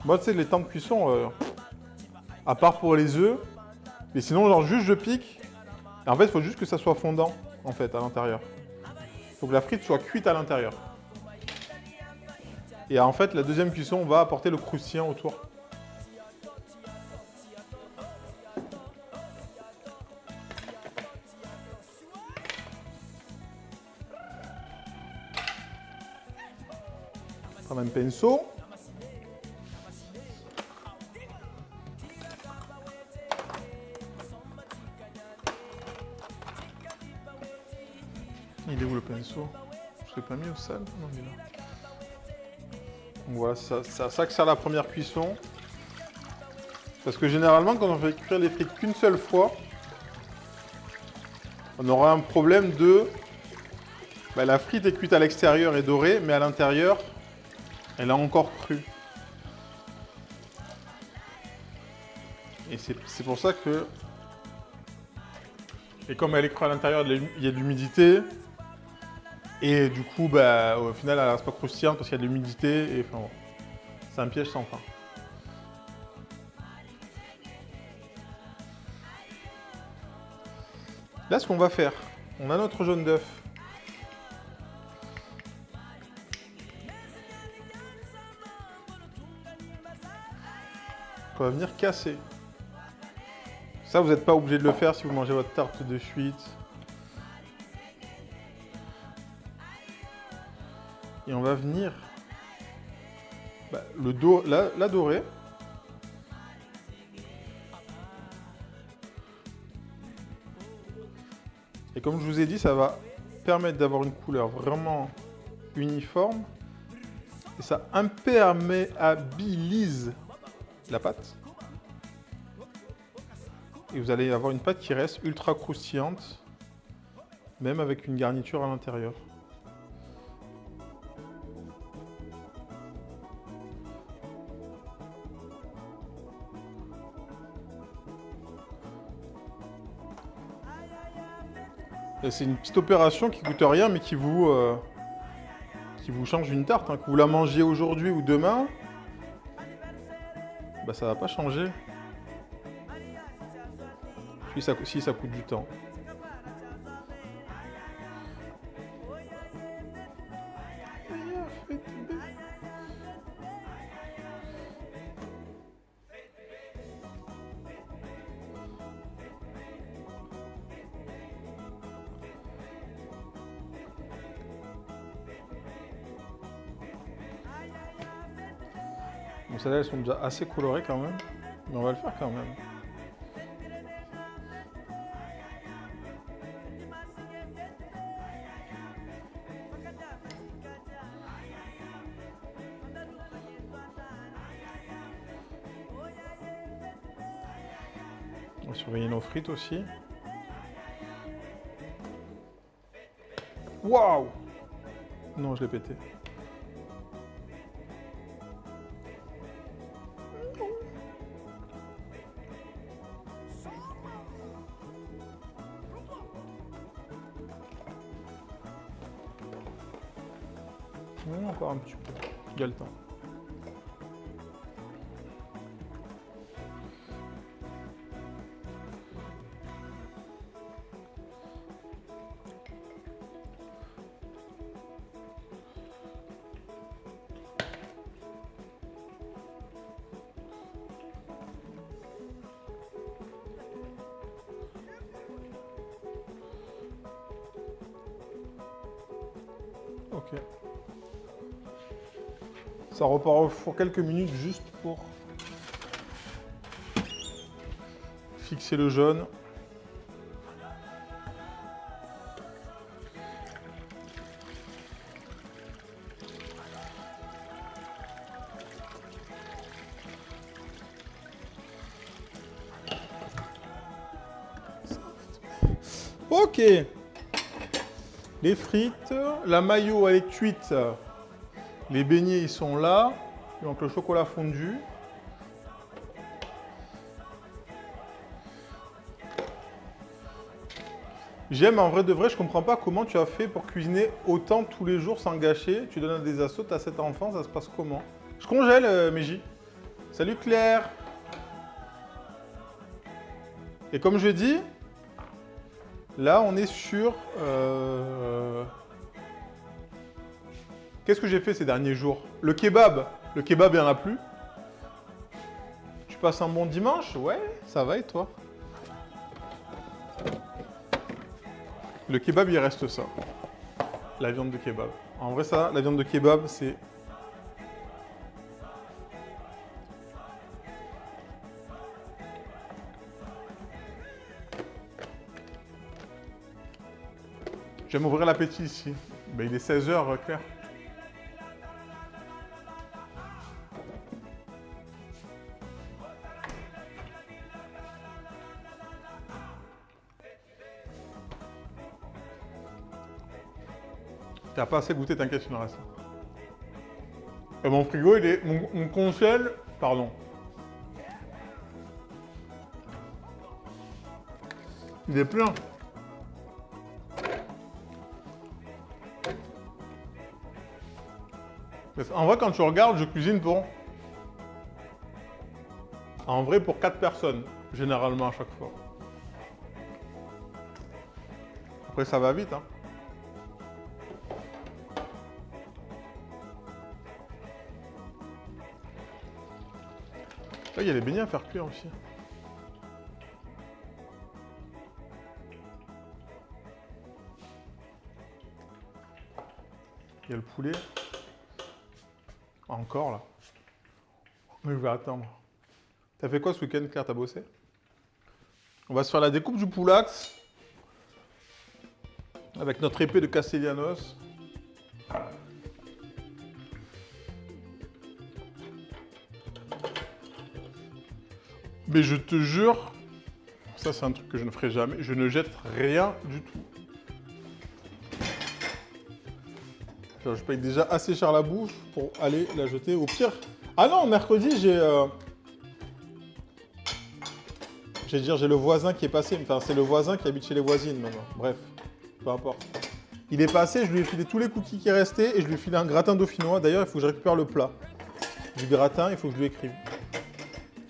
Moi, tu sais, les temps de cuisson, à part pour les œufs, mais sinon, genre, juste je pique. Et en fait, il faut juste que ça soit fondant, en fait, à l'intérieur. Il faut que la frite soit cuite à l'intérieur. Et en fait, la deuxième cuisson va apporter le croustillant autour. Prendre un pinceau. Il est où le pinceau? Je l'ai pas mis au sel? Non, il est là. Donc voilà, c'est à ça que sert la première cuisson. Parce que généralement, quand on fait cuire les frites qu'une seule fois, on aura un problème de... Bah, la frite est cuite à l'extérieur et dorée, mais à l'intérieur, elle est encore crue. Et c'est pour ça que... Et comme elle est crue à l'intérieur, il y a de l'humidité. Et du coup, bah, au final, elle reste pas croustillante parce qu'il y a de l'humidité. Et enfin bon, c'est un piège sans fin. Là, ce qu'on va faire, on a notre jaune d'œuf. On va venir casser. Ça, vous n'êtes pas obligé de le faire si vous mangez votre tarte de suite. Et on va venir la dorer. Et comme je vous ai dit, ça va permettre d'avoir une couleur vraiment uniforme. Et ça imperméabilise la pâte. Et vous allez avoir une pâte qui reste ultra croustillante, même avec une garniture à l'intérieur. Et c'est une petite opération qui coûte rien, mais qui vous change une tarte. Hein. Que vous la mangiez aujourd'hui ou demain, bah, ça va pas changer. Puis si ça coûte du temps. Bon, celles-là, elles sont déjà assez colorées quand même. Mais on va le faire quand même. On va surveiller nos frites aussi. Waouh! Non, je l'ai pété. Encore un petit peu. Il y a le temps. Ok. Ça repart au four quelques minutes juste pour fixer le jaune. Ok. Les frites, la mayo elle est cuite. Les beignets, ils sont là. Donc le chocolat fondu. J'aime en vrai de vrai, je comprends pas comment tu as fait pour cuisiner autant tous les jours sans gâcher. Tu donnes à des assos, tu as 7 enfants, ça se passe comment? Je congèle, Meji. Salut Claire. Et comme je dis, là on est sur... Qu'est-ce que j'ai fait ces derniers jours? Le kebab, il n'y en a plus. Tu passes un bon dimanche? Ouais, ça va et toi? Le kebab, il reste ça. La viande de kebab. En vrai, ça, la viande de kebab, c'est... J'aime ouvrir l'appétit ici. Ben, il est 16h, Claire. T'as pas assez goûté, t'inquiète, il en reste. Et mon frigo, il est... Mon congèle... Pardon. Il est plein. En vrai, quand tu regardes, je cuisine pour... En vrai, pour 4 personnes, généralement, à chaque fois. Après, ça va vite, hein. Là, il y a les beignets à faire cuire aussi. Il y a le poulet. Encore là. Mais je vais attendre. T'as fait quoi ce week-end, Claire? T'as bossé? On va se faire la découpe du poulax. Avec notre épée de Castellanos. Mais je te jure, ça c'est un truc que je ne ferai jamais, je ne jette rien du tout. Genre, je paye déjà assez cher la bouffe pour aller la jeter au pire. Ah non, mercredi j'ai le voisin qui est passé, enfin c'est le voisin qui habite chez les voisines maintenant, bref, peu importe. Il est passé, je lui ai filé tous les cookies qui restaient et je lui ai filé un gratin dauphinois. D'ailleurs, il faut que je récupère le plat du gratin, il faut que je lui écrive.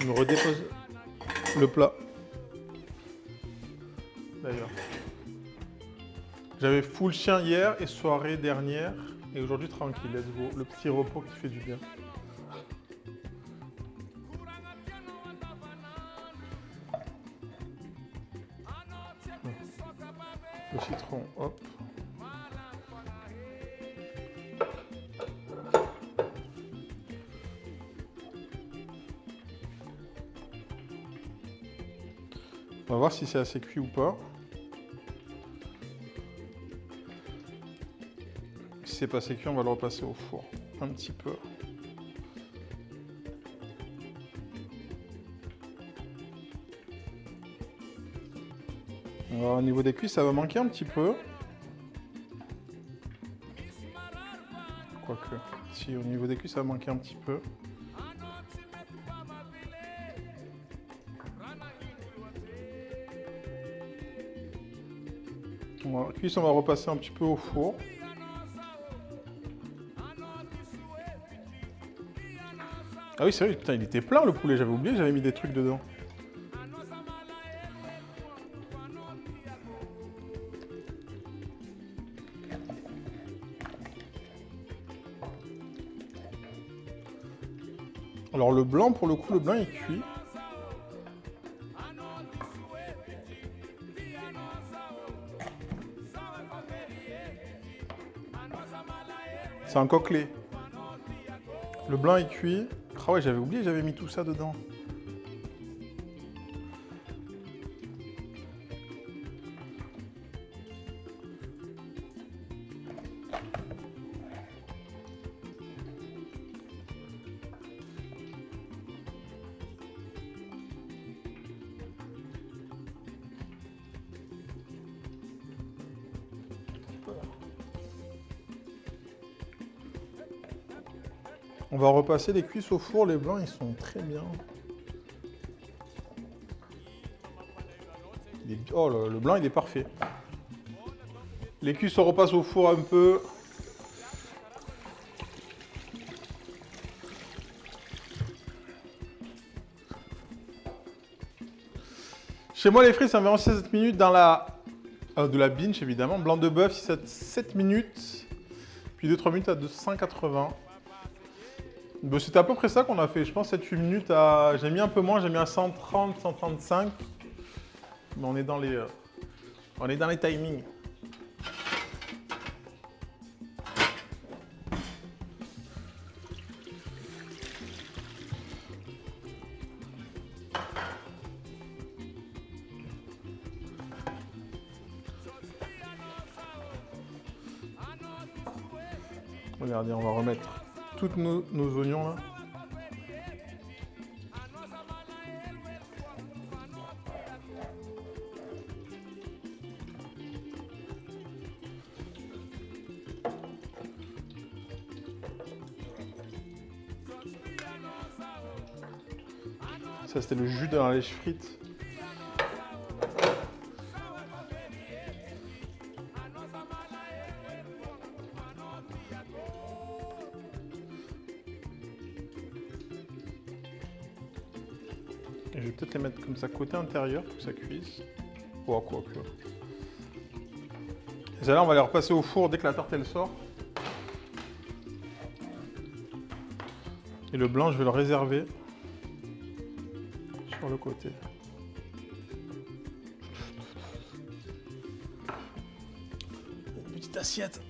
Il me redépose le plat. D'ailleurs. J'avais full chien hier et soirée dernière. Et aujourd'hui, tranquille, let's go. Le petit repos qui fait du bien. Le citron, hop. On va voir si c'est assez cuit ou pas. Si c'est pas assez cuit, on va le repasser au four. Un petit peu. Alors, au niveau des cuits, ça va manquer un petit peu. Quoique, si au niveau des cuits, ça va manquer un petit peu. Voilà, cuisse, on va repasser un petit peu au four. Ah oui, c'est vrai, putain, il était plein le poulet, j'avais oublié, j'avais mis des trucs dedans. Alors le blanc, pour le coup, le blanc est cuit. C'est un coquelet. Le blanc est cuit. Ah ouais, j'avais oublié, j'avais mis tout ça dedans. On va repasser les cuisses au four, les blancs ils sont très bien. Oh, le blanc il est parfait. Les cuisses on repasse au four un peu. Chez moi, les frites, c'est environ 7 minutes dans la... de la binge, évidemment. Blanc de bœuf, 7 minutes. Puis 2-3 minutes à 280. Bon, c'était à peu près ça qu'on a fait. Je pense 7-8 minutes à... J'ai mis un peu moins, j'ai mis à 130, 135. Mais on est dans les... On est dans les timings. Regardez, on va remettre tous nos oignons là. Ça, c'était le jus dans la lèche frite. Et je vais peut-être les mettre comme ça côté intérieur pour que ça cuise. Oh, quoi que. Et là, on va les repasser au four dès que la tarte elle sort. Et le blanc, je vais le réserver sur le côté. Une petite assiette.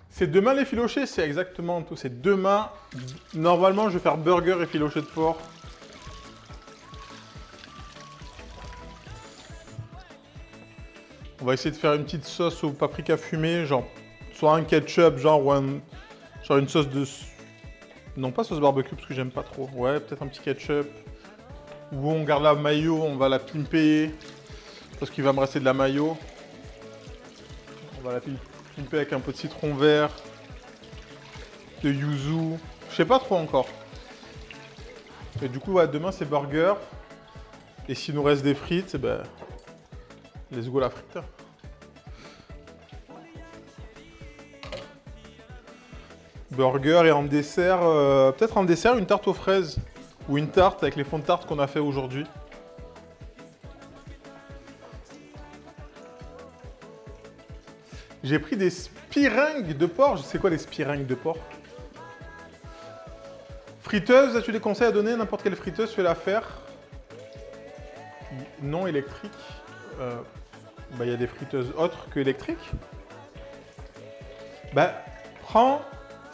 C'est demain les filochés, c'est exactement tout. C'est demain. Normalement, je vais faire burger et filochés de porc. On va essayer de faire une petite sauce au paprika fumé, genre soit un ketchup, genre une sauce de... Non, pas sauce barbecue parce que j'aime pas trop. Ouais, peut-être un petit ketchup. Ou on garde la mayo, on va la pimper. Parce qu'il va me rester de la mayo. On va la pimper avec un peu de citron vert. De yuzu. Je sais pas trop encore. Et du coup, ouais, demain c'est burger. Et s'il nous reste des frites, ben... Let's go la frite. Burger et en dessert, peut-être en dessert une tarte aux fraises. Ou une tarte avec les fonds de tarte qu'on a fait aujourd'hui. J'ai pris des spiringues de porc. Je sais quoi les spiringues de porc? Friteuse, as-tu des conseils à donner? N'importe quelle friteuse, fais-la faire. Non électrique. Bah, y a des friteuses autres que électriques. Bah, prends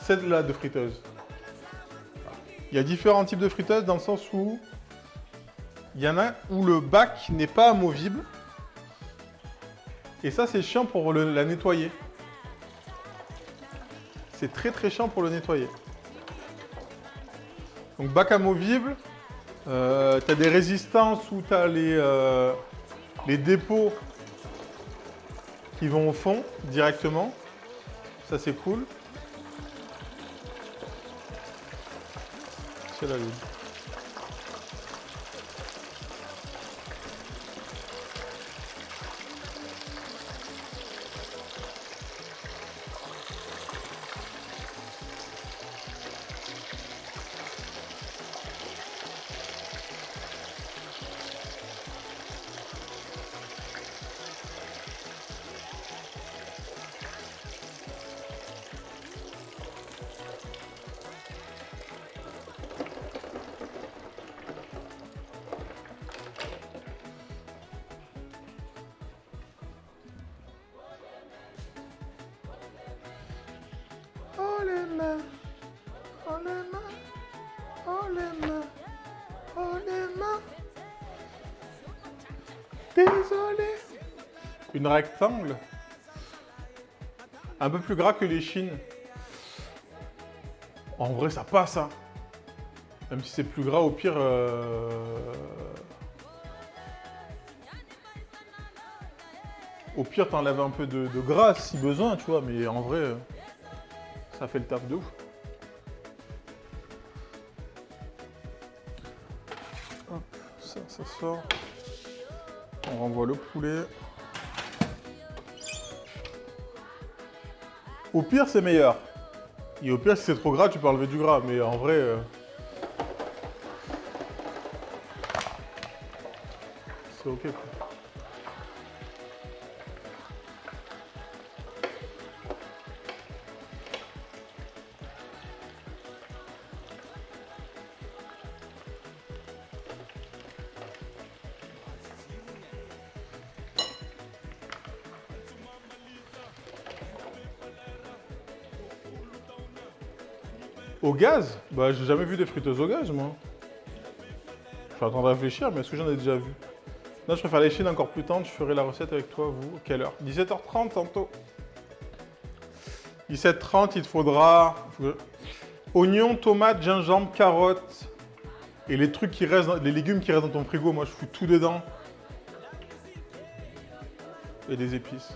celle-là de friteuse. Il y a différents types de friteuses dans le sens où il y en a où le bac n'est pas amovible. Et ça, c'est chiant pour la nettoyer. C'est très très chiant pour le nettoyer. Donc bac amovible, tu as des résistances où tu as les dépôts qui vont au fond directement. Ça, c'est cool. C'est la ligne. Oh les mains, oh les mains, oh les mains, oh les mains. Désolé. Une rectangle. Un peu plus gras que les chines. En vrai, ça passe, hein. Même si c'est plus gras, au pire... Au pire, t'enlèves un peu de gras si besoin, tu vois. Mais en vrai, ça fait le taf de ouf. Hop, ça sort. On renvoie le poulet. Au pire, c'est meilleur. Et au pire, si c'est trop gras, tu peux enlever du gras. Mais en vrai, c'est ok, quoi. Au gaz? Bah, j'ai jamais vu des friteuses au gaz, moi. Je suis en train de réfléchir, mais est-ce que j'en ai déjà vu? Non, je préfère les chines encore plus tendres. Je ferai la recette avec toi, vous. Quelle heure? 17h30 tantôt. 17h30, il te faudra oignons, tomates, gingembre, carottes et les trucs qui restent, les légumes qui restent dans ton frigo. Moi, je fous tout dedans. Et des épices.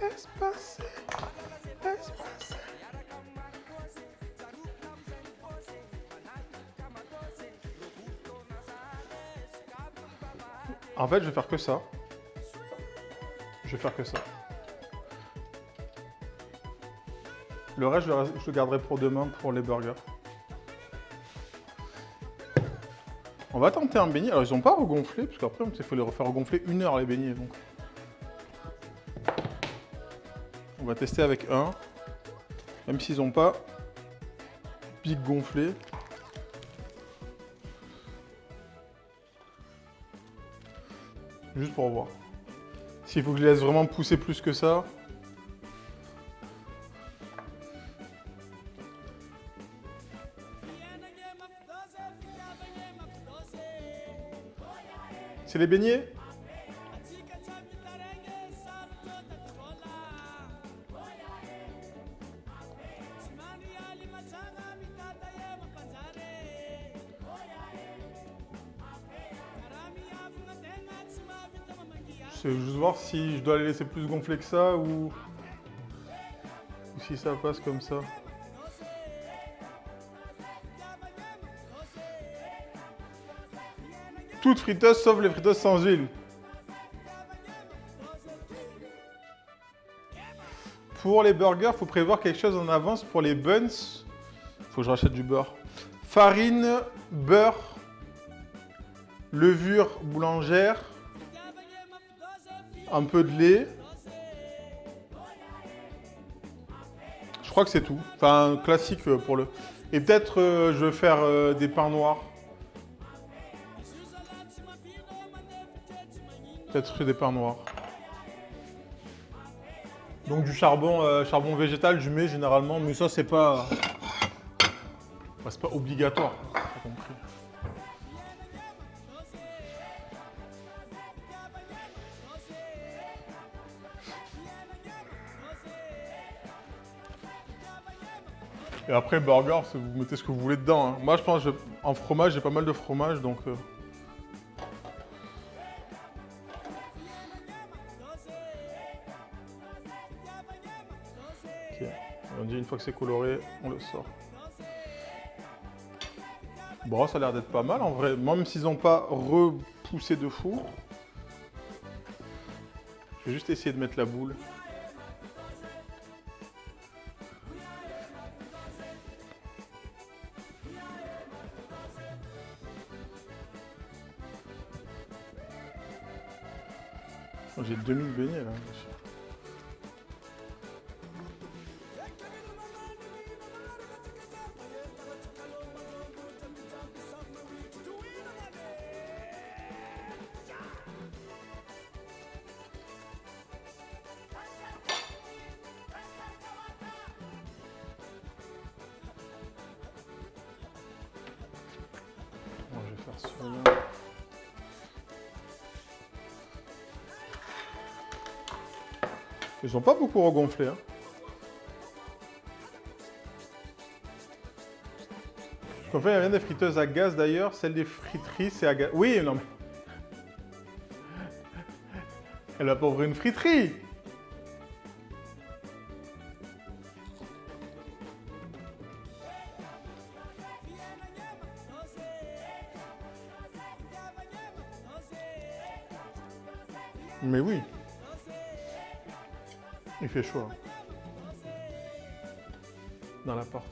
Espacé, espacé. En fait, je vais faire que ça. Je vais faire que ça. Le reste, je le garderai pour demain pour les burgers. On va tenter un beignet. Alors, ils n'ont pas regonflé, parce qu'après, il faut les refaire regonfler 1 heure, les beignets. Donc. On va tester avec un. Même s'ils n'ont pas pic gonflé. Juste pour voir. S'il faut que je les laisse vraiment pousser plus que ça. C'est les beignets? Je vais juste voir si je dois les laisser plus gonfler que ça ou si ça passe comme ça. Toutes friteuses sauf les friteuses sans huile. Pour les burgers, il faut prévoir quelque chose en avance. Pour les buns, il faut que je rachète du beurre. Farine, beurre, levure boulangère, un peu de lait. Je crois que c'est tout. Enfin, classique pour le... Et peut-être je vais faire des pains noirs. Peut-être je fais des pains noirs. Donc du charbon, charbon végétal, je mets généralement, mais ça c'est pas... c'est pas obligatoire, t'as compris. Et après, burger, vous mettez ce que vous voulez dedans. Hein. Moi, je pense, en fromage, j'ai pas mal de fromage, donc... Ok. On dit une fois que c'est coloré, on le sort. Bon, ça a l'air d'être pas mal, en vrai. Même s'ils n'ont pas repoussé de fou. Je vais juste essayer de mettre la boule. J'ai 2000 beignets là. Bon, je vais faire celui-là. Ils sont pas beaucoup regonflés. Hein. En fait, il y a bien des friteuses à gaz d'ailleurs. Celle des friteries, c'est à gaz. Oui, non mais... Elle va pas ouvrir une friterie. Mais oui. Il fait chaud. Là. Dans la porte.